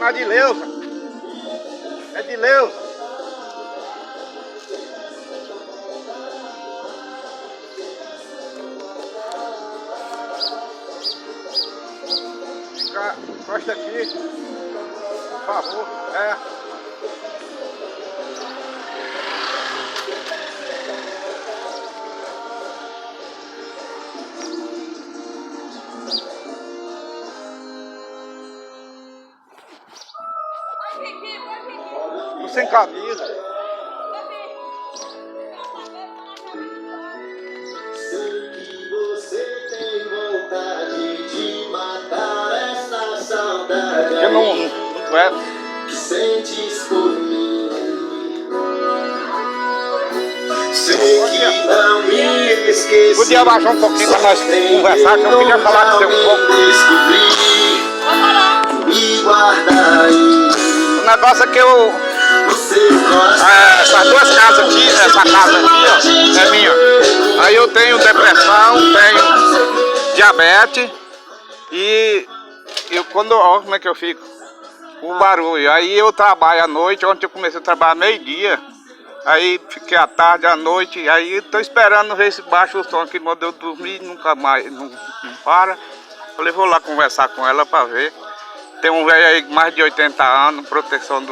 Dona Adileuza. Adileuza. Encosta aqui. Por favor. Tô sem camisa. Sei que você tem vontade de matar essa saudade. Eu não é. Que sentes por mim. Sei que não me esqueci. Podia abaixar um pouquinho pra nós conversar, que eu queria falar com você um pouco. E guardar aí. O negócio é que essas duas casas aqui, essa casa aqui, ó, é minha. Aí eu tenho depressão, tenho diabetes e olha como é que eu fico, o barulho. Aí eu trabalho à noite, ontem eu comecei a trabalhar meio-dia, aí fiquei à tarde, à noite, aí tô esperando ver se baixa o som aqui, mas eu dormir nunca mais, não para. Falei, vou lá conversar com ela pra ver. Tem um velho aí de mais de 80 anos, proteção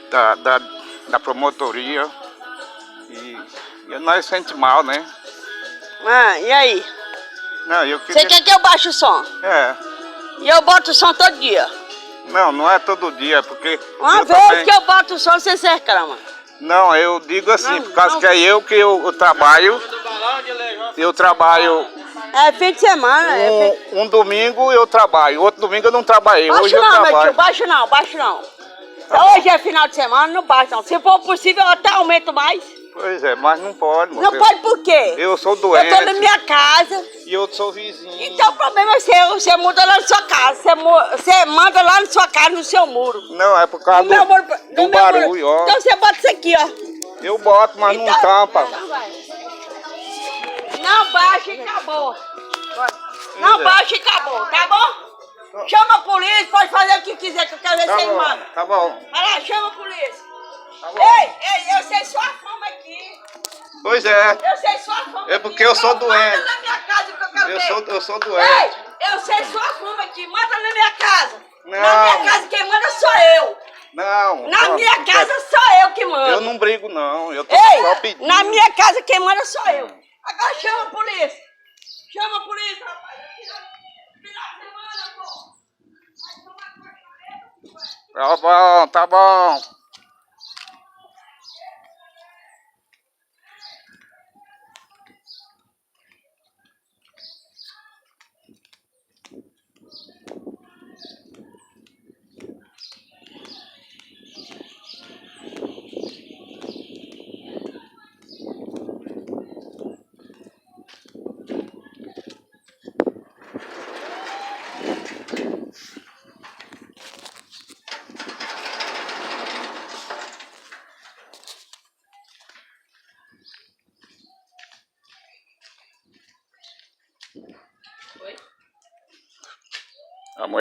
da promotoria. E nós sente mal, né? E aí? Não, eu queria... Você quer que eu baixe o som? É. E eu boto o som todo dia? Não é todo dia, porque... Uma vez também... que eu boto o som, você se reclama. Não, eu digo assim, por causa que é eu trabalho. Eu trabalho... É fim de semana. Um domingo eu trabalho, outro domingo eu não trabalhei. Baixa hoje eu não, trabalho. meu tio, baixa não. Hoje é final de semana, não baixa não. Se for possível, eu até aumento mais. Pois é, mas não pode. Não pode por quê? Eu sou doente. Eu tô na minha casa. E eu sou vizinho. Então o problema é seu, você muda lá na sua casa. Você manda lá na sua casa, no seu muro. Não, é por causa do barulho, ó. Então você bota isso aqui, ó. Eu boto, mas então, não tampa. Então vai. Não baixa e acabou. Não baixa e acabou, tá bom? Chama a polícia, pode fazer o que quiser, que eu quero ver se ele manda. Tá bom. Vai lá, chama a polícia. Tá bom. Ei, eu sei sua fama aqui. Pois é. Eu sei sua fama aqui. É porque eu sou doente. Manda na minha casa que eu quero ver. Eu sou doente. Ei, eu sei sua fama aqui, manda na minha casa. Não. Na minha casa quem manda sou eu. Não. Na minha casa sou eu que mando. Eu não brigo não, eu tô só pedindo. Na minha casa quem manda sou eu. Agora chama a polícia. Chama a polícia, rapaz. Final de semana, pô. Vai tomar coisa. Tá bom, tá bom.